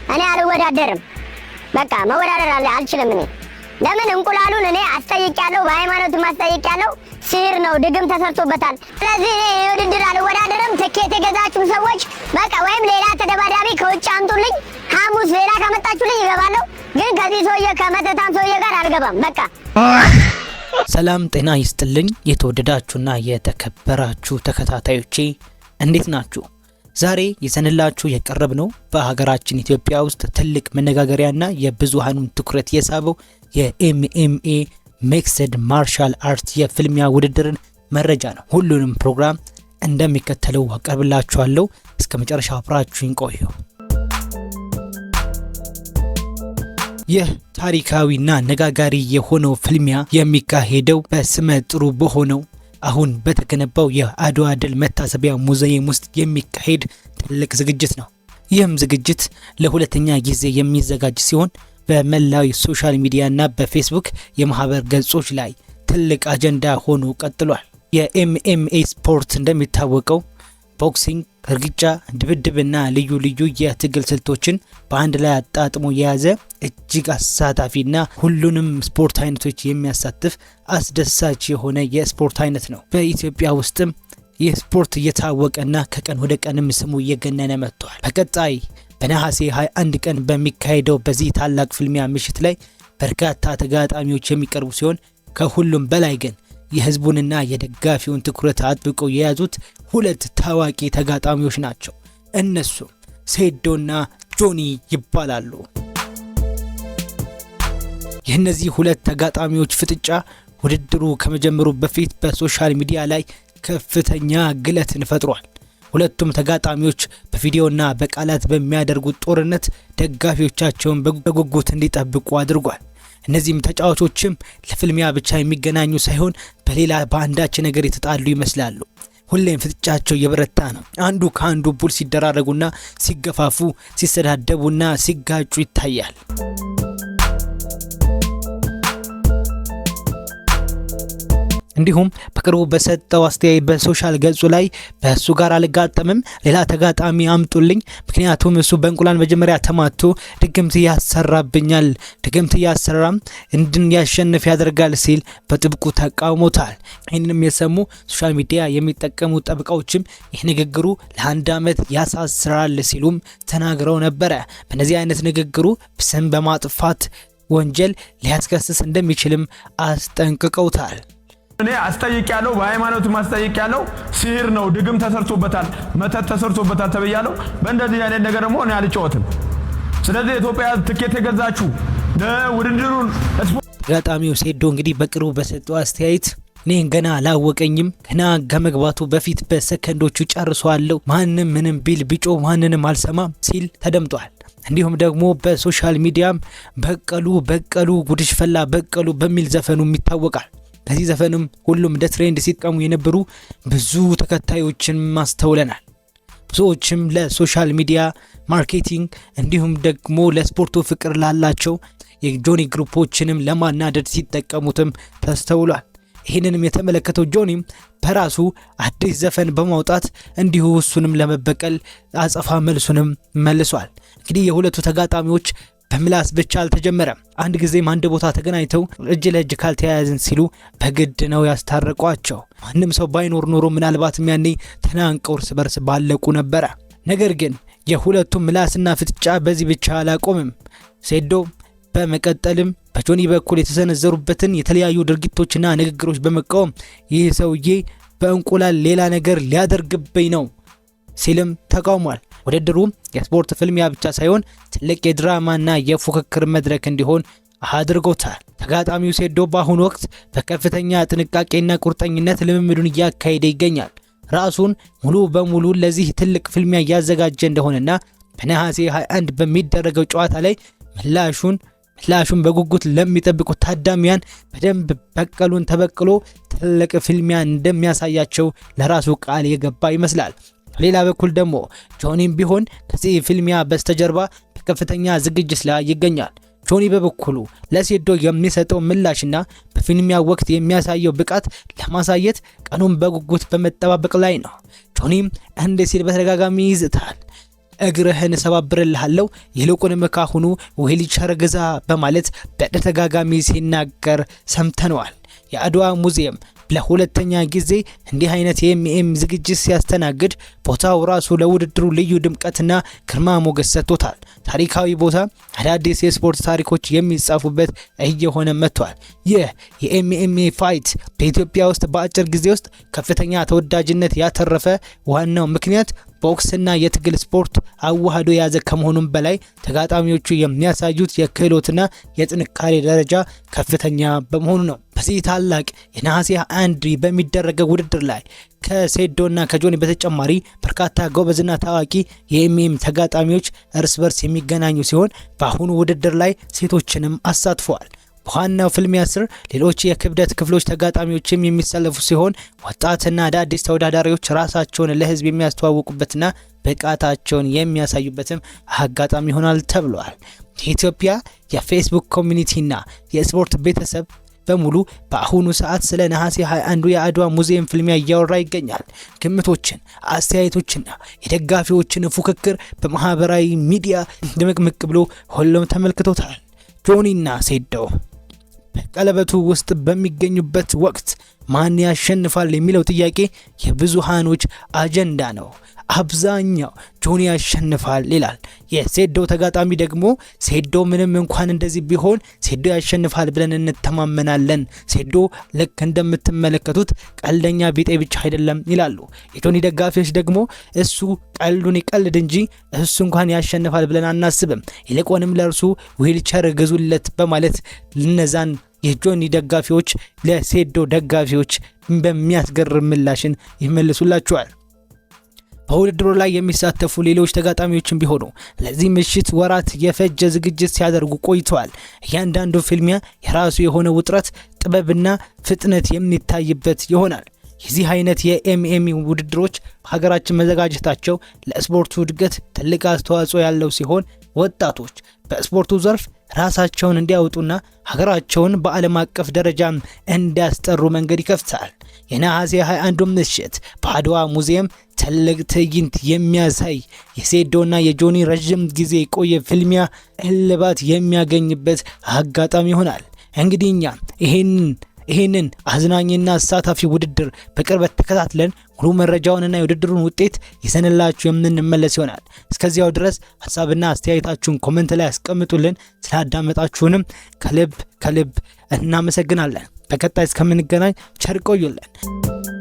እኔ አልወዳደርም። በቃ መወዳደር አልችልም። እኔ ለምን እንቁላሉን እኔ አስጠይቄያለሁ፣ በሃይማኖት አስጠይቄያለሁ። ሲር ነው ድግም ተሰርቶበታል። ስለዚህ እኔ የውድድር አልወዳደርም። ትኬት የገዛችሁ ሰዎች በቃ ወይም ሌላ ተደባዳቢ ከውጭ አምጡልኝ። ሐሙስ ሌላ ካመጣችሁልኝ እገባለሁ። ግን ከዚህ ሰውዬ ከመተታም ሰውዬ ጋር አልገባም። በቃ ሰላም ጤና ይስጥልኝ። የተወደዳችሁና የተከበራችሁ ተከታታዮቼ እንዴት ናችሁ? ዛሬ ይዘንላችሁ የቀረብነው በሀገራችን ኢትዮጵያ ውስጥ ትልቅ መነጋገሪያና የብዙሃኑን ትኩረት የሳበው የኤምኤምኤ ሚክስድ ማርሻል አርት የፍልሚያ ውድድርን መረጃ ነው። ሁሉንም ፕሮግራም እንደሚከተለው አቀርብላችኋለሁ። እስከ መጨረሻው አብራችሁኝ ቆዩ። ይህ ታሪካዊና አነጋጋሪ የሆነው ፍልሚያ የሚካሄደው በስመ ጥሩ በሆነው አሁን በተገነባው የአድዋ ድል መታሰቢያ ሙዚየም ውስጥ የሚካሄድ ትልቅ ዝግጅት ነው። ይህም ዝግጅት ለሁለተኛ ጊዜ የሚዘጋጅ ሲሆን በመላው ሶሻል ሚዲያና በፌስቡክ የማህበር ገጾች ላይ ትልቅ አጀንዳ ሆኖ ቀጥሏል። የኤምኤምኤ ስፖርት እንደሚታወቀው ቦክሲንግ፣ እርግጫ፣ ድብድብና ልዩ ልዩ የትግል ስልቶችን በአንድ ላይ አጣጥሞ የያዘ እጅግ አሳታፊና ሁሉንም ስፖርት አይነቶች የሚያሳትፍ አስደሳች የሆነ የስፖርት አይነት ነው። በኢትዮጵያ ውስጥም ይህ ስፖርት እየታወቀና ከቀን ወደ ቀንም ስሙ እየገነነ መጥቷል። በቀጣይ በነሐሴ 21 ቀን በሚካሄደው በዚህ ታላቅ ፍልሚያ ምሽት ላይ በርካታ ተጋጣሚዎች የሚቀርቡ ሲሆን ከሁሉም በላይ ግን የህዝቡንና የደጋፊውን ትኩረት አጥብቀው የያዙት ሁለት ታዋቂ ተጋጣሚዎች ናቸው። እነሱም ሴዶና ጆኒ ይባላሉ። የእነዚህ ሁለት ተጋጣሚዎች ፍጥጫ ውድድሩ ከመጀመሩ በፊት በሶሻል ሚዲያ ላይ ከፍተኛ ግለትን ፈጥሯል። ሁለቱም ተጋጣሚዎች በቪዲዮና በቃላት በሚያደርጉት ጦርነት ደጋፊዎቻቸውን በጉጉት እንዲጠብቁ አድርጓል። እነዚህም ተጫዋቾችም ለፍልሚያ ብቻ የሚገናኙ ሳይሆን በሌላ በአንዳች ነገር የተጣሉ ይመስላሉ። ሁሌም ፍጥጫቸው የበረታ ነው። አንዱ ከአንዱ ቡል ሲደራረጉና ሲገፋፉ፣ ሲሰዳደቡና ሲጋጩ ይታያል። እንዲሁም በቅርቡ በሰጠው አስተያየት በሶሻል ገጹ ላይ በእሱ ጋር አልጋጠምም፣ ሌላ ተጋጣሚ አምጡልኝ፣ ምክንያቱም እሱ በእንቁላል መጀመሪያ ተማቶ ድግምት ያሰራብኛል፣ ድግምት ያሰራም እንድንያሸንፍ ያደርጋል ሲል በጥብቁ ተቃውሞታል። ይህንንም የሰሙ ሶሻል ሚዲያ የሚጠቀሙ ጠበቃዎችም ይህ ንግግሩ ለ1 ዓመት ያሳስራል ሲሉም ተናግረው ነበረ። በእነዚህ አይነት ንግግሩ ስም በማጥፋት ወንጀል ሊያስከስስ እንደሚችልም አስጠንቅቀውታል። እኔ አስጠይቄያለሁ፣ በሃይማኖት አስጠይቄያለሁ። ሲህር ነው ድግም ተሰርቶበታል፣ መተት ተሰርቶበታል ተብያለሁ። በእንደዚህ አይነት ነገር ደግሞ እኔ አልጫወትም። ስለዚህ ኢትዮጵያ ትኬት የገዛችሁ ለውድድሩን ተጋጣሚው ሴዶ እንግዲህ በቅርቡ በሰጠው አስተያየት እኔን ገና አላወቀኝም፣ ገና ከመግባቱ በፊት በሰከንዶቹ ጨርሷለሁ፣ ማንም ምንም ቢል ቢጮ ማንንም አልሰማም ሲል ተደምጧል። እንዲሁም ደግሞ በሶሻል ሚዲያም በቀሉ ጉድሽ ፈላ በቀሉ በሚል ዘፈኑም ይታወቃል። በዚህ ዘፈንም ሁሉም እንደ ትሬንድ ሲጠቀሙ የነበሩ ብዙ ተከታዮችን ማስተውለናል። ብዙዎችም ለሶሻል ሚዲያ ማርኬቲንግ እንዲሁም ደግሞ ለስፖርቱ ፍቅር ላላቸው የጆኒ ግሩፖችንም ለማናደድ ሲጠቀሙትም ተስተውሏል። ይህንንም የተመለከተው ጆኒም በራሱ አዲስ ዘፈን በማውጣት እንዲሁ እሱንም ለመበቀል አጸፋ መልሱንም መልሷል። እንግዲህ የሁለቱ ተጋጣሚዎች በምላስ ብቻ አልተጀመረም። አንድ ጊዜም አንድ ቦታ ተገናኝተው እጅ ለእጅ ካልተያያዝን ሲሉ በግድ ነው ያስታረቋቸው። ማንም ሰው ባይኖር ኖሮ ምናልባትም ያኔ ተናንቀው እርስ በርስ ባለቁ ነበረ። ነገር ግን የሁለቱም ምላስና ፍጥጫ በዚህ ብቻ አላቆምም። ሴዶ በመቀጠልም በጆኒ በኩል የተሰነዘሩበትን የተለያዩ ድርጊቶችና ንግግሮች በመቃወም ይህ ሰውዬ በእንቁላል ሌላ ነገር ሊያደርግብኝ ነው ሲልም ተቃውሟል። ውድድሩ የስፖርት ፍልሚያ ብቻ ሳይሆን ትልቅ የድራማና የፉክክር መድረክ እንዲሆን አድርጎታል። ተጋጣሚው ሴዶ በአሁኑ ወቅት በከፍተኛ ጥንቃቄና ቁርጠኝነት ልምምዱን እያካሄደ ይገኛል። ራሱን ሙሉ በሙሉ ለዚህ ትልቅ ፍልሚያ እያዘጋጀ እንደሆነና በነሐሴ 21 በሚደረገው ጨዋታ ላይ ምላሹን በጉጉት ለሚጠብቁት ታዳሚያን በደንብ በቀሉን ተበቅሎ ትልቅ ፍልሚያ እንደሚያሳያቸው ለራሱ ቃል የገባ ይመስላል። ሌላ በኩል ደግሞ ጆኒም ቢሆን ከዚህ ፍልሚያ በስተጀርባ በከፍተኛ ዝግጅት ላይ ይገኛል። ጆኒ በበኩሉ ለሴዶ የሚሰጠው ምላሽና በፍልሚያ ወቅት የሚያሳየው ብቃት ለማሳየት ቀኑን በጉጉት በመጠባበቅ ላይ ነው። ጆኒም እንደ ሲል በተደጋጋሚ ይዝታል። እግርህን ሰባብርልሃለሁ፣ ይልቁንም ካሁኑ ዊልቸር ግዛ በማለት በተደጋጋሚ ሲናገር ሰምተነዋል። የአድዋ ሙዚየም ለሁለተኛ ጊዜ እንዲህ አይነት የኤምኤም ዝግጅት ሲያስተናግድ ቦታው ራሱ ለውድድሩ ልዩ ድምቀትና ግርማ ሞገስ ሰጥቶታል። ታሪካዊ ቦታ፣ አዳዲስ የስፖርት ታሪኮች የሚጻፉበት እየሆነ መጥቷል። ይህ የኤምኤምኤ ፋይት በኢትዮጵያ ውስጥ በአጭር ጊዜ ውስጥ ከፍተኛ ተወዳጅነት ያተረፈ ዋናው ምክንያት ቦክስና የትግል ስፖርት አዋህዶ የያዘ ከመሆኑም በላይ ተጋጣሚዎቹ የሚያሳዩት የክህሎትና የጥንካሬ ደረጃ ከፍተኛ በመሆኑ ነው። በዚህ ታላቅ የነሐሴ 21 በሚደረገው ውድድር ላይ ከሴዶና ከጆኒ በተጨማሪ በርካታ ጎበዝና ታዋቂ የኤምኤም ተጋጣሚዎች እርስ በርስ የሚገናኙ ሲሆን በአሁኑ ውድድር ላይ ሴቶችንም አሳትፈዋል። በዋናው ፍልሚያ ስር ሌሎች የክብደት ክፍሎች ተጋጣሚዎችም የሚሰለፉ ሲሆን ወጣትና አዳዲስ ተወዳዳሪዎች ራሳቸውን ለሕዝብ የሚያስተዋውቁበትና ብቃታቸውን የሚያሳዩበትም አጋጣሚ ይሆናል ተብሏል። የኢትዮጵያ የፌስቡክ ኮሚኒቲና የስፖርት ቤተሰብ በሙሉ በአሁኑ ሰዓት ስለ ነሐሴ 21 የአድዋ ሙዚየም ፍልሚያ እያወራ ይገኛል። ግምቶችን፣ አስተያየቶችና የደጋፊዎችን ፉክክር በማህበራዊ ሚዲያ ድምቅምቅ ብሎ ሁሉም ተመልክቶታል። ጆኒና ሴዶ በቀለበቱ ውስጥ በሚገኙበት ወቅት ማን ያሸንፋል የሚለው ጥያቄ የብዙሃኖች አጀንዳ ነው። አብዛኛው ጆኒ ያሸንፋል ይላል። የሴዶ ተጋጣሚ ደግሞ ሴዶ ምንም እንኳን እንደዚህ ቢሆን ሴዶ ያሸንፋል ብለን እንተማመናለን፣ ሴዶ ልክ እንደምትመለከቱት ቀልደኛ ቢጤ ብቻ አይደለም ይላሉ። የጆኒ ደጋፊዎች ደግሞ እሱ ቀልዱን ይቀልድ እንጂ እሱ እንኳን ያሸንፋል ብለን አናስብም፣ ይልቁንም ለእርሱ ዊልቸር ግዙለት በማለት ለነዛን የጆኒ ደጋፊዎች ለሴዶ ደጋፊዎች በሚያስገርም ምላሽን ይመልሱላቸዋል። በውድድሩ ላይ የሚሳተፉ ሌሎች ተጋጣሚዎችም ቢሆኑ ለዚህ ምሽት ወራት የፈጀ ዝግጅት ሲያደርጉ ቆይተዋል። እያንዳንዱ ፍልሚያ የራሱ የሆነ ውጥረት፣ ጥበብና ፍጥነት የሚታይበት ይሆናል። የዚህ አይነት የኤምኤም ውድድሮች በሀገራችን መዘጋጀታቸው ለስፖርቱ እድገት ትልቅ አስተዋጽኦ ያለው ሲሆን ወጣቶች በስፖርቱ ዘርፍ ራሳቸውን እንዲያወጡና ሀገራቸውን በዓለም አቀፍ ደረጃ እንዲያስጠሩ መንገድ ይከፍታል። የነሐሴ 21 ምሽት በአድዋ ሙዚየም ትልቅ ትዕይንት የሚያሳይ የሴዶና የጆኒ ረዥም ጊዜ የቆየ ፍልሚያ እልባት የሚያገኝበት አጋጣሚ ይሆናል። እንግዲህ እኛ ይሄንን አዝናኝና አሳታፊ ውድድር በቅርበት ተከታትለን ሙሉ መረጃውንና የውድድሩን ውጤት ይዘንላችሁ የምንመለስ ይሆናል። እስከዚያው ድረስ ሀሳብና አስተያየታችሁን ኮሜንት ላይ አስቀምጡልን። ስላዳመጣችሁንም ከልብ እናመሰግናለን። በቀጣይ እስከምንገናኝ ቸር ቆዩልን።